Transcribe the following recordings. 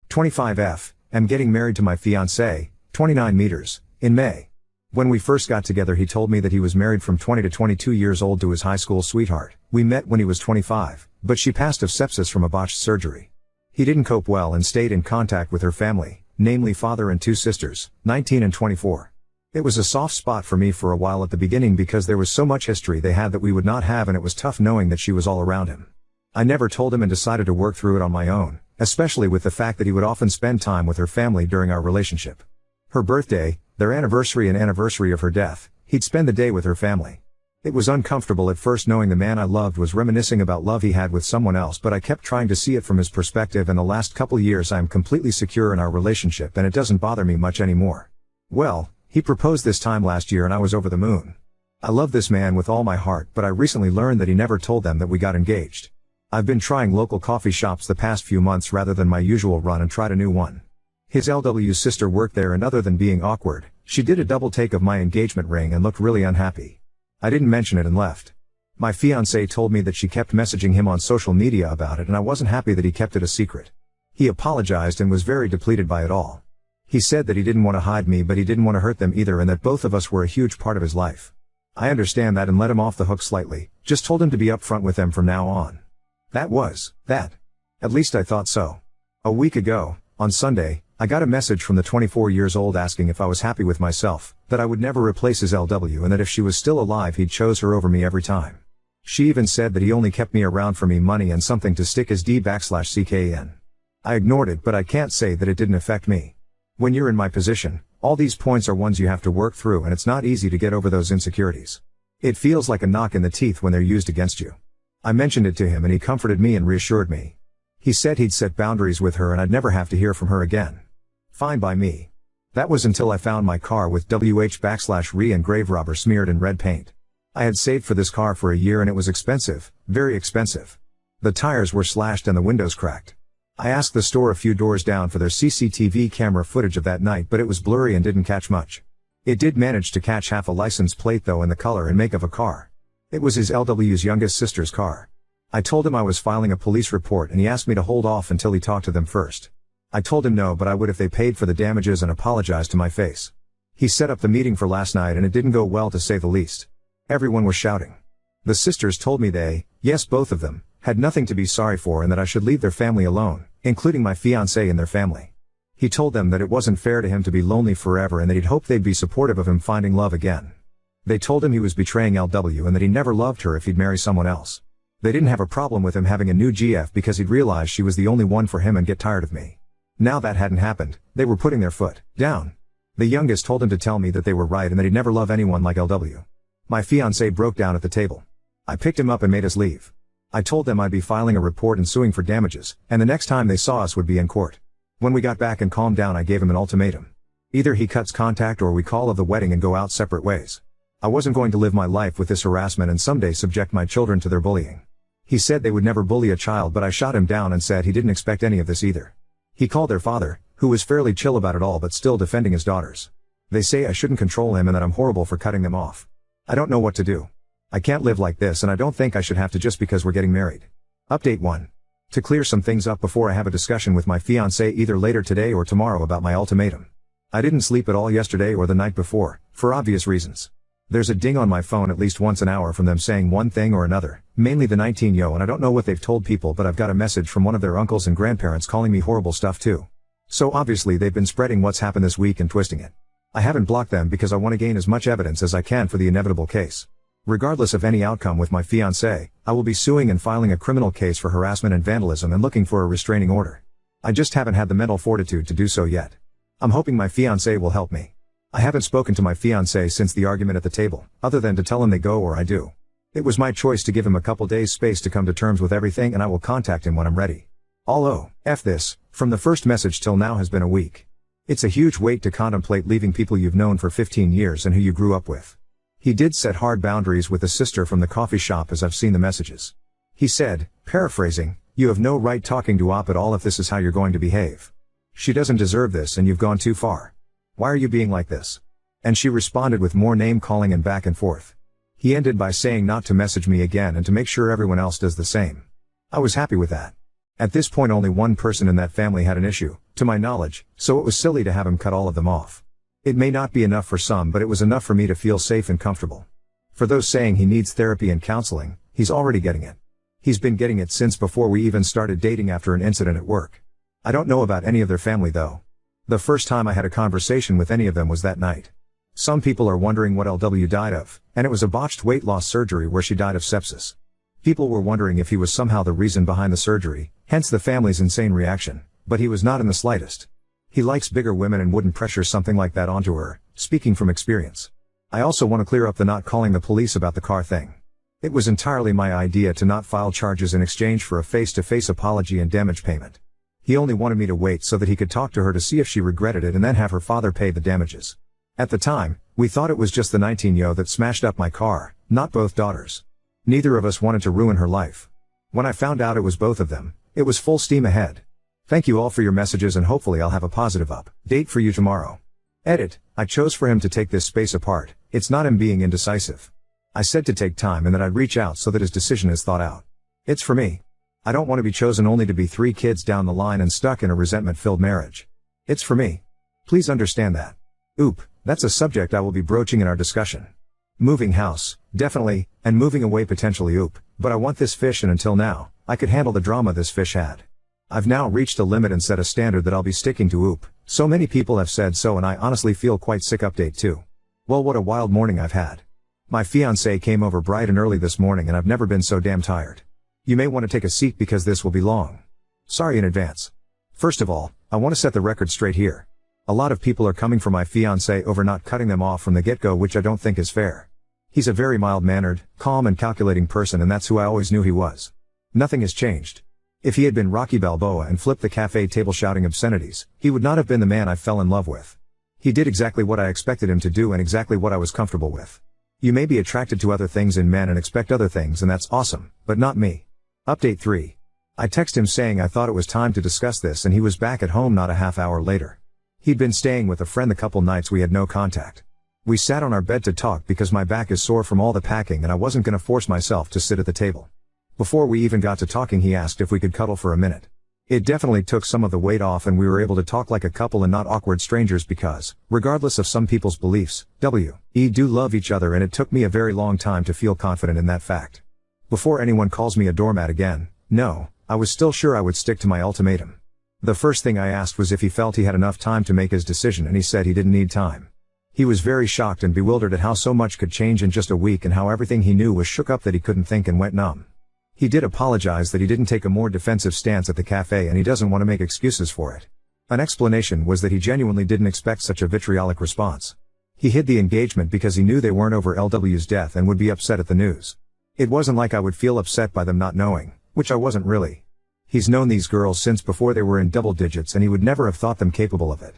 25F, am getting married to my fiancé, 29 meters, in May. When we first got together he told me that he was married from 20 to 22 years old to his high school sweetheart. We met when he was 25, but she passed of sepsis from a botched surgery. He didn't cope well and stayed in contact with her family, namely father and two sisters, 19 and 24. It was a soft spot for me for a while at the beginning because there was so much history they had that we would not have, and it was tough knowing that she was all around him. I never told him and decided to work through it on my own, especially with the fact that he would often spend time with her family during our relationship. Her birthday, their anniversary and anniversary of her death, he'd spend the day with her family. It was uncomfortable at first knowing the man I loved was reminiscing about love he had with someone else, but I kept trying to see it from his perspective, and the last couple years I am completely secure in our relationship and it doesn't bother me much anymore. Well, he proposed this time last year and I was over the moon. I love this man with all my heart, but I recently learned that he never told them that we got engaged. I've been trying local coffee shops the past few months rather than my usual run and tried a new one. His LW sister worked there, and other than being awkward, she did a double take of my engagement ring and looked really unhappy. I didn't mention it and left. My fiancé told me that she kept messaging him on social media about it, and I wasn't happy that he kept it a secret. He apologized and was very depleted by it all. He said that he didn't want to hide me, but he didn't want to hurt them either, and that both of us were a huge part of his life. I understand that and let him off the hook slightly, just told him to be upfront with them from now on. That was that. At least I thought so. A week ago, on Sunday, I got a message from the 24 years old asking if I was happy with myself, that I would never replace his LW, and that if she was still alive he'd chose her over me every time. She even said that he only kept me around for me money and something to stick his D/CKN. I ignored it, but I can't say that it didn't affect me. When you're in my position, all these points are ones you have to work through, and it's not easy to get over those insecurities. It feels like a knock in the teeth when they're used against you. I mentioned it to him and he comforted me and reassured me. He said he'd set boundaries with her and I'd never have to hear from her again. Fine by me. That was until I found my car with WH/re and grave robber smeared in red paint. I had saved for this car for a year and it was expensive, very expensive. The tires were slashed and the windows cracked. I asked the store a few doors down for their CCTV camera footage of that night, but it was blurry and didn't catch much. It did manage to catch half a license plate though, and the color and make of a car. It was his LW's youngest sister's car. I told him I was filing a police report and he asked me to hold off until he talked to them first. I told him no, but I would if they paid for the damages and apologized to my face. He set up the meeting for last night and it didn't go well, to say the least. Everyone was shouting. The sisters told me they, yes both of them, had nothing to be sorry for and that I should leave their family alone, including my fiancé and their family. He told them that it wasn't fair to him to be lonely forever and that he'd hope they'd be supportive of him finding love again. They told him he was betraying LW and that he never loved her if he'd marry someone else. They didn't have a problem with him having a new GF because he'd realized she was the only one for him and get tired of me. Now that hadn't happened, they were putting their foot down. The youngest told him to tell me that they were right and that he'd never love anyone like LW. My fiancé broke down at the table. I picked him up and made us leave. I told them I'd be filing a report and suing for damages, and the next time they saw us would be in court. When we got back and calmed down, I gave him an ultimatum. Either he cuts contact or we call off the wedding and go out separate ways. I wasn't going to live my life with this harassment and someday subject my children to their bullying. He said they would never bully a child, but I shot him down and said he didn't expect any of this either. He called their father, who was fairly chill about it all but still defending his daughters. They say I shouldn't control him and that I'm horrible for cutting them off. I don't know what to do. I can't live like this and I don't think I should have to just because we're getting married. Update 1. To clear some things up before I have a discussion with my fiancé either later today or tomorrow about my ultimatum. I didn't sleep at all yesterday or the night before, for obvious reasons. There's a ding on my phone at least once an hour from them saying one thing or another, mainly the 19-yo, and I don't know what they've told people, but I've got a message from one of their uncles and grandparents calling me horrible stuff too. So obviously they've been spreading what's happened this week and twisting it. I haven't blocked them because I want to gain as much evidence as I can for the inevitable case. Regardless of any outcome with my fiancé, I will be suing and filing a criminal case for harassment and vandalism and looking for a restraining order. I just haven't had the mental fortitude to do so yet. I'm hoping my fiancé will help me. I haven't spoken to my fiancé since the argument at the table, other than to tell him they go or I do. It was my choice to give him a couple days space to come to terms with everything, and I will contact him when I'm ready. Although, F this, from the first message till now has been a week. It's a huge weight to contemplate leaving people you've known for 15 years and who you grew up with. He did set hard boundaries with the sister from the coffee shop, as I've seen the messages. He said, paraphrasing, "You have no right talking to Op at all if this is how you're going to behave. She doesn't deserve this and you've gone too far. Why are you being like this?" And she responded with more name calling and back and forth. He ended by saying not to message me again and to make sure everyone else does the same. I was happy with that. At this point only one person in that family had an issue, to my knowledge, so it was silly to have him cut all of them off. It may not be enough for some, but it was enough for me to feel safe and comfortable. For those saying he needs therapy and counseling, he's already getting it. He's been getting it since before we even started dating after an incident at work. I don't know about any of their family though. The first time I had a conversation with any of them was that night. Some people are wondering what LW died of, and it was a botched weight loss surgery where she died of sepsis. People were wondering if he was somehow the reason behind the surgery, hence the family's insane reaction, but he was not in the slightest. He likes bigger women and wouldn't pressure something like that onto her, speaking from experience. I also want to clear up the not calling the police about the car thing. It was entirely my idea to not file charges in exchange for a face-to-face apology and damage payment. He only wanted me to wait so that he could talk to her to see if she regretted it and then have her father pay the damages. At the time, we thought it was just the 19-yo that smashed up my car, not both daughters. Neither of us wanted to ruin her life. When I found out it was both of them, it was full steam ahead. Thank you all for your messages and hopefully I'll have a positive update for you tomorrow. Edit, I chose for him to take this space apart, it's not him being indecisive. I said to take time and that I'd reach out so that his decision is thought out. It's for me. I don't want to be chosen only to be 3 kids down the line and stuck in a resentment-filled marriage. It's for me. Please understand that. Oop, that's a subject I will be broaching in our discussion. Moving house, definitely, and moving away potentially oop, but I want this fish and until now, I could handle the drama this fish had. I've now reached a limit and set a standard that I'll be sticking to oop, so many people have said so and I honestly feel quite sick. Update 2. Well, what a wild morning I've had. My fiancé came over bright and early this morning and I've never been so damn tired. You may want to take a seat because this will be long. Sorry in advance. First of all, I want to set the record straight here. A lot of people are coming for my fiancé over not cutting them off from the get-go, which I don't think is fair. He's a very mild-mannered, calm and calculating person and that's who I always knew he was. Nothing has changed. If he had been Rocky Balboa and flipped the cafe table shouting obscenities, he would not have been the man I fell in love with. He did exactly what I expected him to do and exactly what I was comfortable with. You may be attracted to other things in men and expect other things and that's awesome, but not me. Update 3. I texted him saying I thought it was time to discuss this and he was back at home not a half hour later. He'd been staying with a friend the couple nights we had no contact. We sat on our bed to talk because my back is sore from all the packing and I wasn't gonna force myself to sit at the table. Before we even got to talking he asked if we could cuddle for a minute. It definitely took some of the weight off and we were able to talk like a couple and not awkward strangers because, regardless of some people's beliefs, we do love each other and it took me a very long time to feel confident in that fact. Before anyone calls me a doormat again, no, I was still sure I would stick to my ultimatum. The first thing I asked was if he felt he had enough time to make his decision and he said he didn't need time. He was very shocked and bewildered at how so much could change in just a week and how everything he knew was shook up that he couldn't think and went numb. He did apologize that he didn't take a more defensive stance at the cafe and he doesn't want to make excuses for it. An explanation was that he genuinely didn't expect such a vitriolic response. He hid the engagement because he knew they weren't over LW's death and would be upset at the news. It wasn't like I would feel upset by them not knowing, which I wasn't really. He's known these girls since before they were in double digits and he would never have thought them capable of it.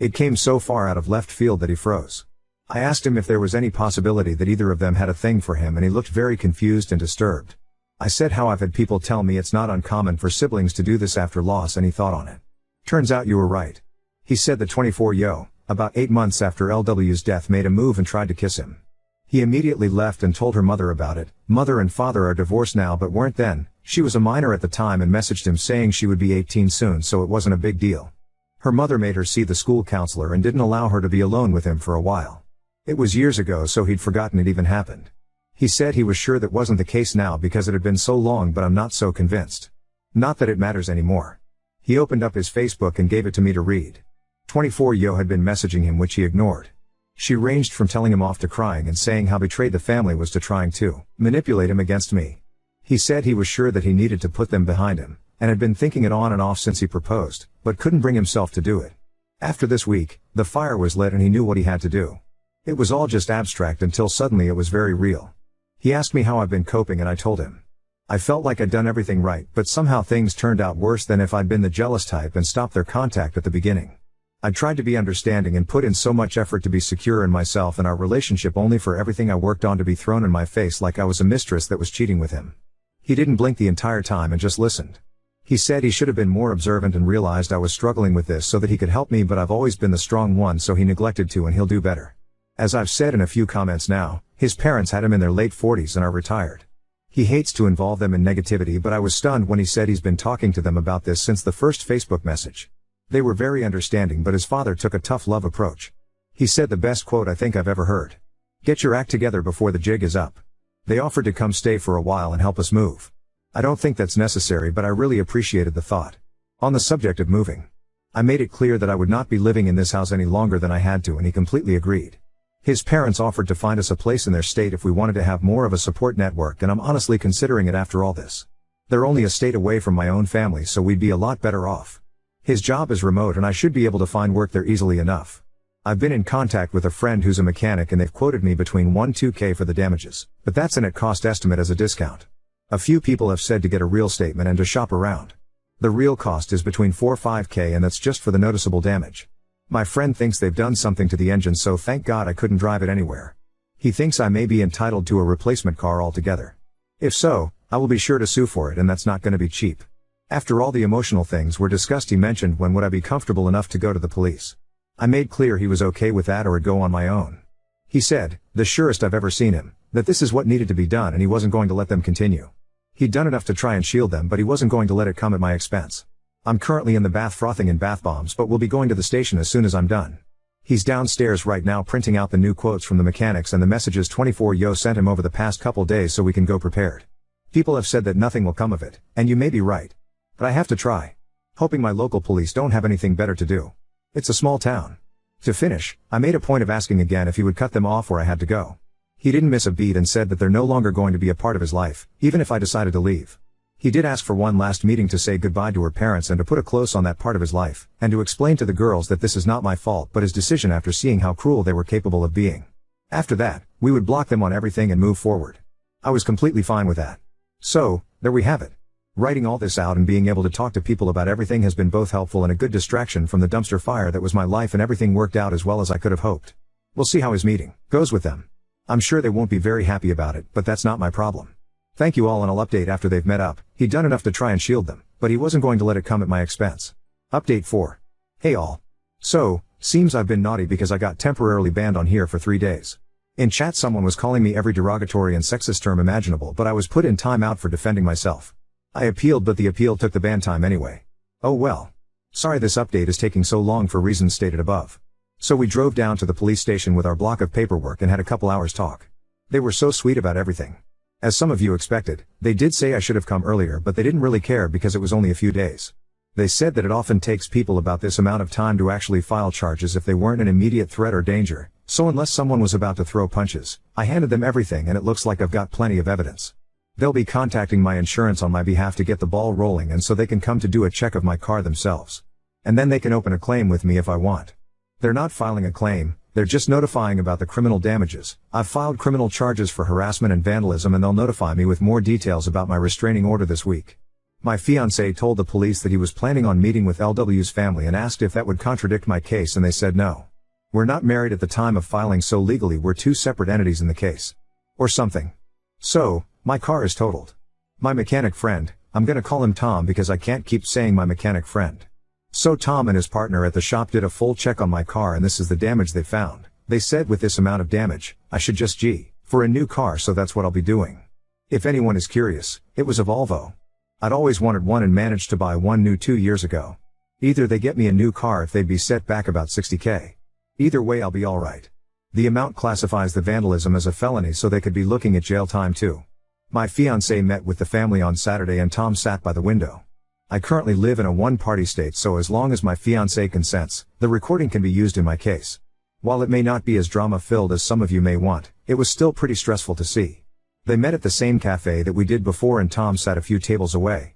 It came so far out of left field that he froze. I asked him if there was any possibility that either of them had a thing for him and he looked very confused and disturbed. I said how I've had people tell me it's not uncommon for siblings to do this after loss and he thought on it. Turns out you were right. He said the 24-yo, about 8 months after LW's death, made a move and tried to kiss him. He immediately left and told her mother about it. Mother and father are divorced now but weren't then. She was a minor at the time and messaged him saying she would be 18 soon so it wasn't a big deal. Her mother made her see the school counselor and didn't allow her to be alone with him for a while. It was years ago so he'd forgotten it even happened. He said he was sure that wasn't the case now because it had been so long but I'm not so convinced. Not that it matters anymore. He opened up his Facebook and gave it to me to read. 24-yo had been messaging him which he ignored. She ranged from telling him off to crying and saying how betrayed the family was to trying to manipulate him against me. He said he was sure that he needed to put them behind him, and had been thinking it on and off since he proposed, but couldn't bring himself to do it. After this week, the fire was lit and he knew what he had to do. It was all just abstract until suddenly it was very real. He asked me how I've been coping and I told him. I felt like I'd done everything right but somehow things turned out worse than if I'd been the jealous type and stopped their contact at the beginning. I tried to be understanding and put in so much effort to be secure in myself and our relationship only for everything I worked on to be thrown in my face like I was a mistress that was cheating with him. He didn't blink the entire time and just listened. He said he should have been more observant and realized I was struggling with this so that he could help me but I've always been the strong one so he neglected to and he'll do better. As I've said in a few comments now, his parents had him in their late 40s and are retired. He hates to involve them in negativity but I was stunned when he said he's been talking to them about this since the first Facebook message. They were very understanding, but his father took a tough love approach. He said the best quote I think I've ever heard. "Get your act together before the jig is up." They offered to come stay for a while and help us move. I don't think that's necessary, but I really appreciated the thought. On the subject of moving, I made it clear that I would not be living in this house any longer than I had to, and he completely agreed. His parents offered to find us a place in their state if we wanted to have more of a support network, and I'm honestly considering it after all this. They're only a state away from my own family, so we'd be a lot better off. His job is remote and I should be able to find work there easily enough. I've been in contact with a friend who's a mechanic and they've quoted me between 1-2K for the damages, but that's an at cost estimate as a discount. A few people have said to get a real statement and to shop around. The real cost is between 4-5K, and that's just for the noticeable damage. My friend thinks they've done something to the engine, so thank God I couldn't drive it anywhere. He thinks I may be entitled to a replacement car altogether. If so, I will be sure to sue for it, and that's not going to be cheap. After all the emotional things were discussed, he mentioned when would I be comfortable enough to go to the police. I made clear he was okay with that or I'd go on my own. He said, the surest I've ever seen him, that this is what needed to be done and he wasn't going to let them continue. He'd done enough to try and shield them, but he wasn't going to let it come at my expense. I'm currently in the bath frothing in bath bombs, but we'll be going to the station as soon as I'm done. He's downstairs right now printing out the new quotes from the mechanics and the messages 24 Yo sent him over the past couple days so we can go prepared. People have said that nothing will come of it, and you may be right. But I have to try. Hoping my local police don't have anything better to do. It's a small town. To finish, I made a point of asking again if he would cut them off where I had to go. He didn't miss a beat and said that they're no longer going to be a part of his life, even if I decided to leave. He did ask for one last meeting to say goodbye to her parents and to put a close on that part of his life, and to explain to the girls that this is not my fault but his decision after seeing how cruel they were capable of being. After that, we would block them on everything and move forward. I was completely fine with that. So, there we have it. Writing all this out and being able to talk to people about everything has been both helpful and a good distraction from the dumpster fire that was my life, and everything worked out as well as I could have hoped. We'll see how his meeting goes with them. I'm sure they won't be very happy about it, but that's not my problem. Thank you all, and I'll update after they've met up. He'd done enough to try and shield them, but he wasn't going to let it come at my expense. Update 4. Hey all. So, seems I've been naughty because I got temporarily banned on here for 3 days. In chat someone was calling me every derogatory and sexist term imaginable, but I was put in timeout for defending myself. I appealed, but the appeal took the ban time anyway. Oh well. Sorry this update is taking so long for reasons stated above. So we drove down to the police station with our block of paperwork and had a couple hours talk. They were so sweet about everything. As some of you expected, they did say I should have come earlier, but they didn't really care because it was only a few days. They said that it often takes people about this amount of time to actually file charges if they weren't an immediate threat or danger, so unless someone was about to throw punches, I handed them everything and it looks like I've got plenty of evidence. They'll be contacting my insurance on my behalf to get the ball rolling, and so they can come to do a check of my car themselves. And then they can open a claim with me if I want. They're not filing a claim, they're just notifying about the criminal damages. I've filed criminal charges for harassment and vandalism, and they'll notify me with more details about my restraining order this week. My fiancé told the police that he was planning on meeting with LW's family and asked if that would contradict my case, and they said no. We're not married at the time of filing, so legally we're two separate entities in the case. Or something. So, my car is totaled. My mechanic friend, I'm gonna call him Tom because I can't keep saying my mechanic friend. So Tom and his partner at the shop did a full check on my car, and this is the damage they found. They said with this amount of damage, I should just for a new car, so that's what I'll be doing. If anyone is curious, it was a Volvo. I'd always wanted one and managed to buy one new 2 years ago. Either they get me a new car if they'd be set back about 60K. Either way I'll be alright. The amount classifies the vandalism as a felony, so they could be looking at jail time too. My fiancé met with the family on Saturday and Tom sat by the window. I currently live in a one-party state, so as long as my fiancé consents, the recording can be used in my case. While it may not be as drama-filled as some of you may want, it was still pretty stressful to see. They met at the same cafe that we did before, and Tom sat a few tables away.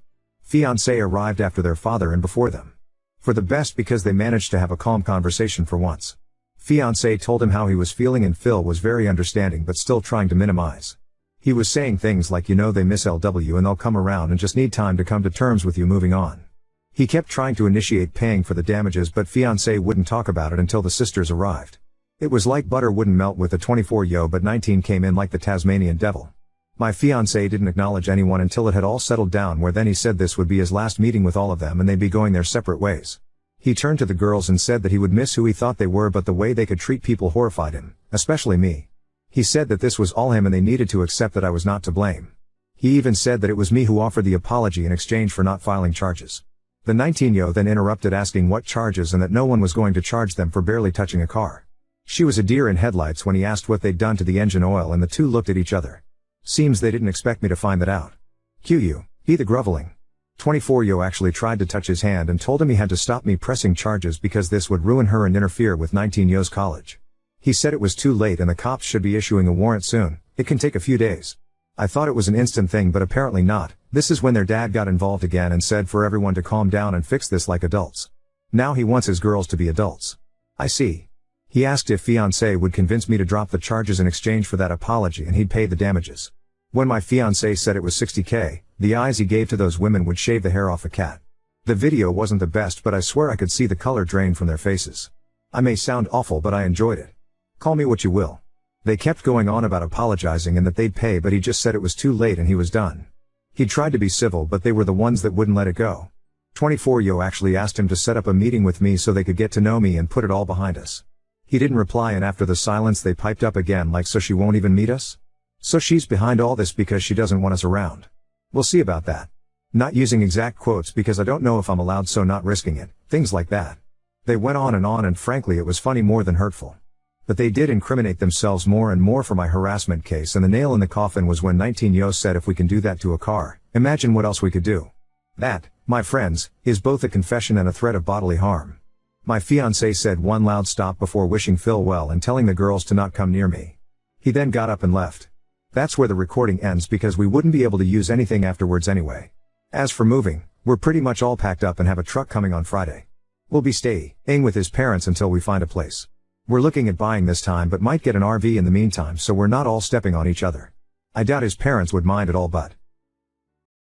Fiancé arrived after their father and before them. For the best, because they managed to have a calm conversation for once. Fiancé told him how he was feeling, and Phil was very understanding but still trying to minimize. He was saying things like, they miss LW and they'll come around and just need time to come to terms with you moving on. He kept trying to initiate paying for the damages, but fiancé wouldn't talk about it until the sisters arrived. It was like butter wouldn't melt with the 24 Yo, but 19 came in like the Tasmanian devil. My fiancé didn't acknowledge anyone until it had all settled down, where then he said this would be his last meeting with all of them and they'd be going their separate ways. He turned to the girls and said that he would miss who he thought they were, but the way they could treat people horrified him, especially me. He said that this was all him and they needed to accept that I was not to blame. He even said that it was me who offered the apology in exchange for not filing charges. The 19-yo then interrupted asking what charges and that no one was going to charge them for barely touching a car. She was a deer in headlights when he asked what they'd done to the engine oil, and the two looked at each other. Seems they didn't expect me to find that out. Q. He the groveling 24-yo actually tried to touch his hand and told him he had to stop me pressing charges because this would ruin her and interfere with 19-yo's college. He said it was too late and the cops should be issuing a warrant soon. It can take a few days. I thought it was an instant thing, but apparently not. This is when their dad got involved again and said for everyone to calm down and fix this like adults. Now he wants his girls to be adults. I see. He asked if fiancé would convince me to drop the charges in exchange for that apology and he'd pay the damages. When my fiancé said it was $60K, the eyes he gave to those women would shave the hair off a cat. The video wasn't the best, but I swear I could see the color drain from their faces. I may sound awful, but I enjoyed it. Call me what you will. They kept going on about apologizing and that they'd pay, but he just said it was too late and he was done. He tried to be civil, but they were the ones that wouldn't let it go. 24-yo actually asked him to set up a meeting with me so they could get to know me and put it all behind us. He didn't reply, and after the silence they piped up again like, so she won't even meet us? So she's behind all this because she doesn't want us around. We'll see about that. Not using exact quotes because I don't know if I'm allowed, so not risking it. Things like that. They went on and frankly it was funny more than hurtful. But they did incriminate themselves more and more for my harassment case, and the nail in the coffin was when 19-yo said if we can do that to a car, imagine what else we could do. That, my friends, is both a confession and a threat of bodily harm. My fiancé said one loud stop before wishing Phil well and telling the girls to not come near me. He then got up and left. That's where the recording ends because we wouldn't be able to use anything afterwards anyway. As for moving, we're pretty much all packed up and have a truck coming on Friday. We'll be staying with his parents until we find a place. We're looking at buying this time but might get an RV in the meantime, so we're not all stepping on each other. I doubt his parents would mind at all, but